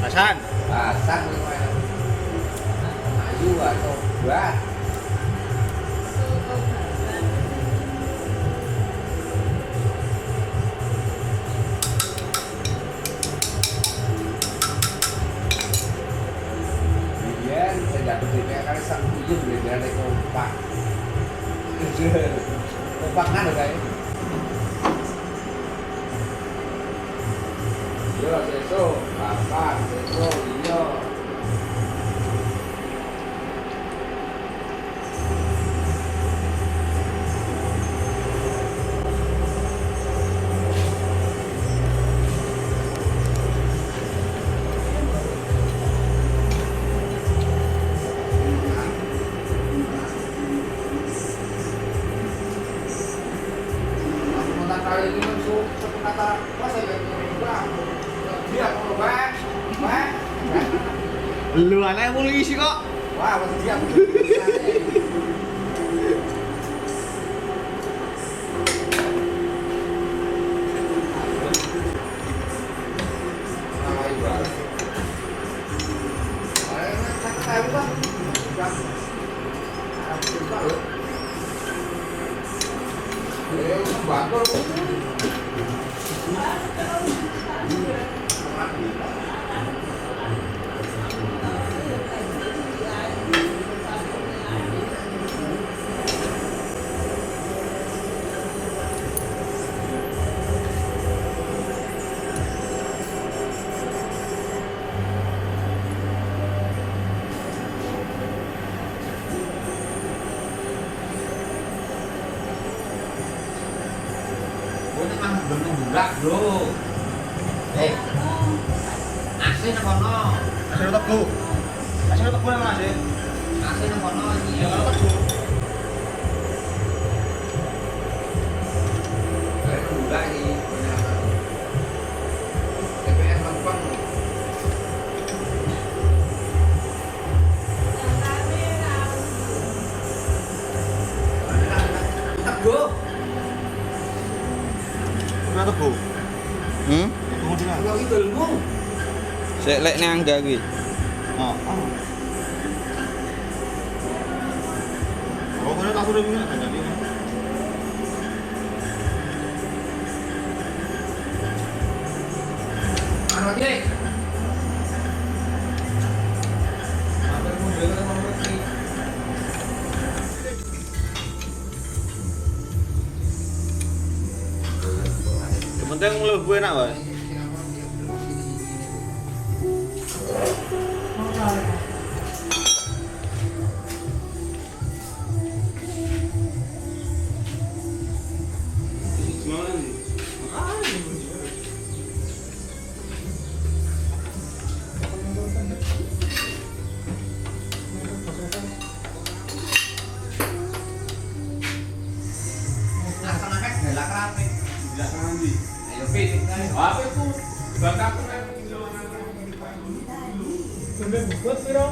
Pasang. Pasang kayu atau buat. Biar saya jatuh di kali sang ujung biar ada kompak. Kompak kan udah ya. Yo, seso, apa, seso, yo. Lu aneh polisi kok. Wah, masih siap. Enggak, bro. AC nang kono. AC tebu. AC tebu nang AC. AC nang kono iki. Ya kalau tebu. Enggak iki. TPS lempeng. Tebu. Tebu. Tunggu dulu. Kalau itu ilmu. Sik lek nang angga kuwi. Oh. Oh, kalau langsung dulu kan jadi. Anu iki. Apa mau jalan sama ngerti. Penting lebih enak, Pak. Apa itu? Bangkaku kan. Sudah buat piro?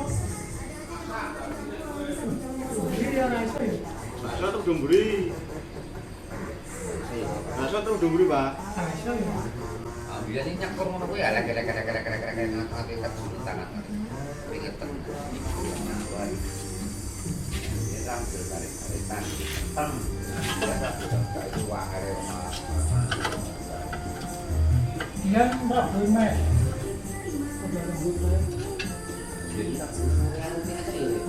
Bakso tuh dumburi. Bakso tuh dumburi, Pak. Bila sing nyakur ngono kuwi ya lek nanti tangan. Pingetan. Ya tampil tarik tarikan. Tem. Biasa sudah itu wahare rumah. Dia mbak rumah. Udah lembut lah. Jadi tak rutin aja ya.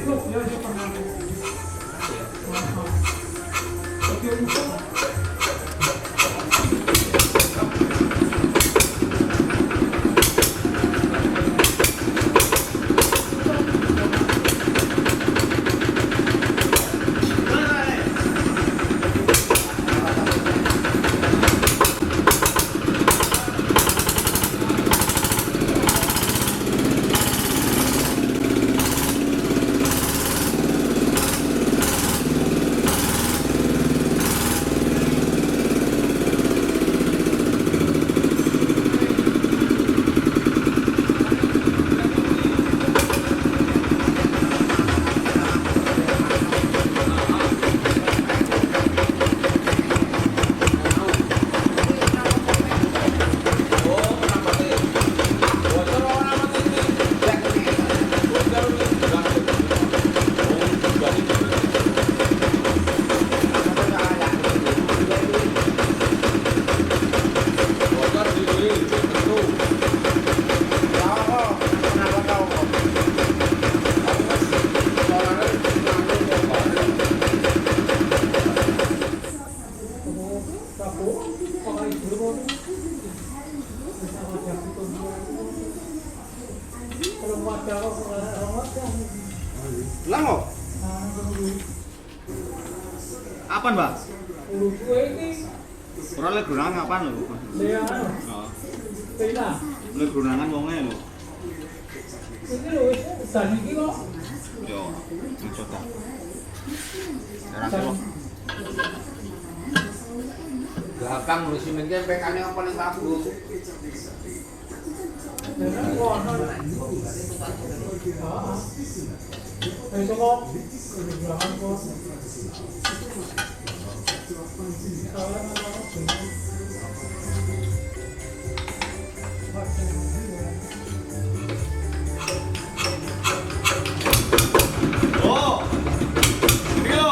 Look, dia aja pernah. Lang kok? Apaan, Mbak? Ora lek gunangan apaan lho? Oh. Lek gunangan wonge lho. Yo, mencoba. Ora Gampang ngurusin media PK-nya yang paling bagus. Oh. Yo.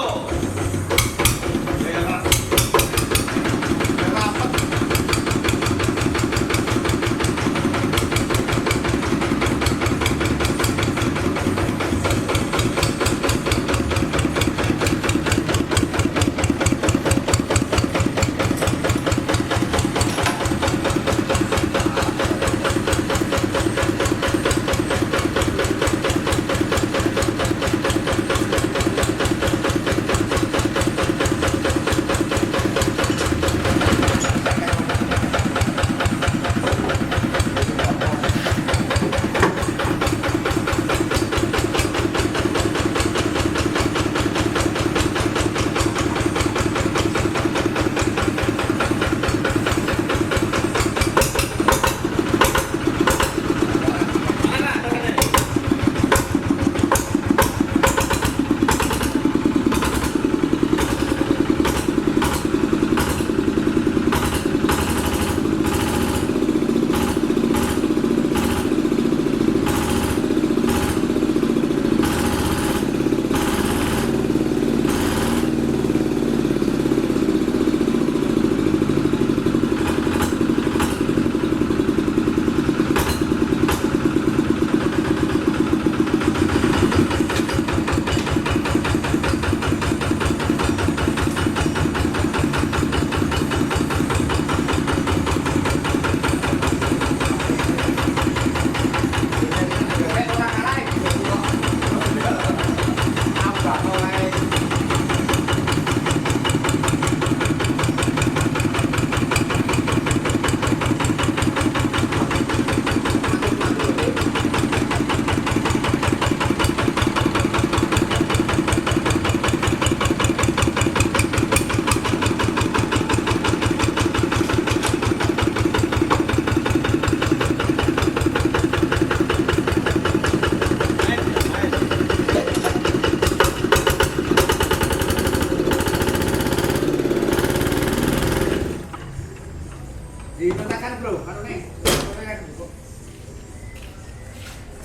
Diletakkan bro, kan nih.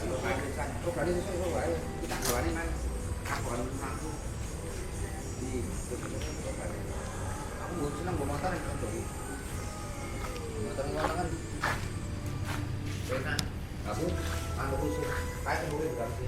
Kalau kali sesuai bro, ayo kita kawan man. Kawan aku. Aku senang bawa motor kan bro. Motor kan. Enak. Aku khusus. Kayak dulu berarti.